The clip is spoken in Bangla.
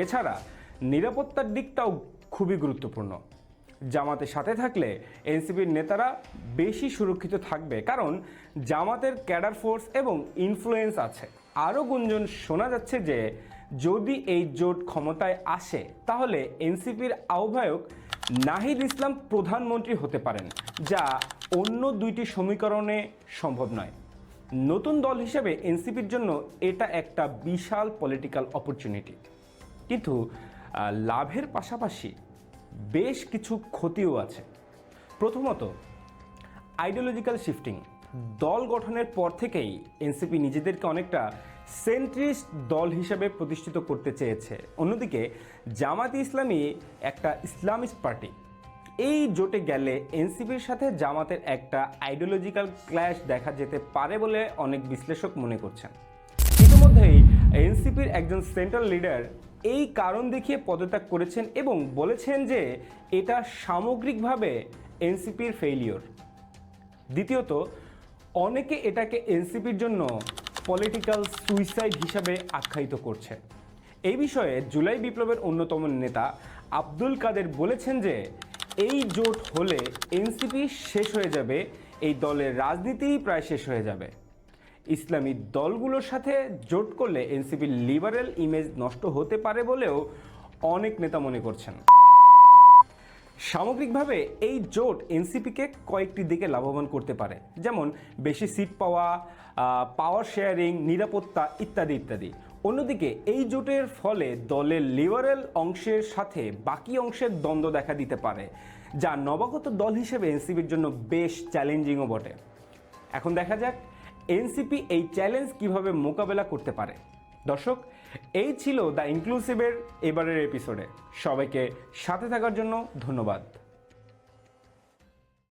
এছাড়া নিরাপত্তার দিকটাও খুবই গুরুত্বপূর্ণ। জামাতের সাথে থাকলে এনসিপির নেতারা বেশি সুরক্ষিত থাকবে, কারণ জামাতের ক্যাডার ফোর্স এবং ইনফ্লুয়েন্স আছে। আরও গুঞ্জন শোনা যাচ্ছে যে যদি এই জোট ক্ষমতায় আসে তাহলে এনসিপির আহ্বায়ক নাহিদ ইসলাম প্রধানমন্ত্রী হতে পারেন, যা অন্য দুইটি সমীকরণে সম্ভব নয়। নতুন দল হিসেবে এনসিপির জন্য এটা একটা বিশাল পলিটিক্যাল অপরচুনিটি, কিন্তু লাভের পাশাপাশি বেশ কিছু ক্ষতিও আছে। প্রথমত, আইডিওলজিক্যাল শিফটিং। দল গঠনের পর থেকেই এনসিপি নিজেদেরকে অনেকটা সেন্ট্রিস্ট দল হিসেবে প্রতিষ্ঠিত করতে চেয়েছে। অন্যদিকে জামাতে ইসলামী একটা ইসলামিস্ট পার্টি। এই জোটে গেলে এনসিপির সাথে জামাতের একটা আইডিওলজিক্যাল ক্ল্যাশ দেখা যেতে পারে বলে অনেক বিশ্লেষক মনে করছেন। ইতিমধ্যেই এনসিপির একজন সেন্ট্রাল লিডার এই কারণ দেখিয়ে পদত্যাগ করেছেন এবং বলেছেন যে এটা সামগ্রিকভাবে এনসিপির ফেইলিওর। দ্বিতীয়ত, অনেকে এটাকে এনসিপির জন্য পলিটিক্যাল সুইসাইড হিসাবে আখ্যায়িত করছে। এই বিষয়ে জুলাই বিপ্লবের অন্যতম নেতা আব্দুল কাদের বলেছেন যে এই জোট হলে এনসিপি শেষ হয়ে যাবে, এই দলের রাজনীতিই প্রায় শেষ হয়ে যাবে। ইসলামী দলগুলোর সাথে জোট করলে এনসিপির লিবারেল ইমেজ নষ্ট হতে পারে বলেও অনেক নেতা মনে করছেন। সামগ্রিকভাবে এই জোট এনসিপিকে কয়েকটি দিকে লাভবান করতে পারে, যেমন বেশি সিট পাওয়া, পাওয়ার শেয়ারিং, নিরাপত্তা ইত্যাদি ইত্যাদি। অন্যদিকে এই জোটের ফলে দলের লিবারেল অংশের সাথে বাকি অংশের দ্বন্দ্ব দেখা দিতে পারে, যা নবাগত দল হিসেবে এনসিপির জন্য বেশ চ্যালেঞ্জিংও বটে। এখন দেখা যাক এনসিপি এই চ্যালেঞ্জ কিভাবে মোকাবেলা করতে পারে। দর্শক, এই ছিল দ্য ইনক্লুসিভের এবারের এপিসোডে। সবাইকে সাথে থাকার জন্য ধন্যবাদ।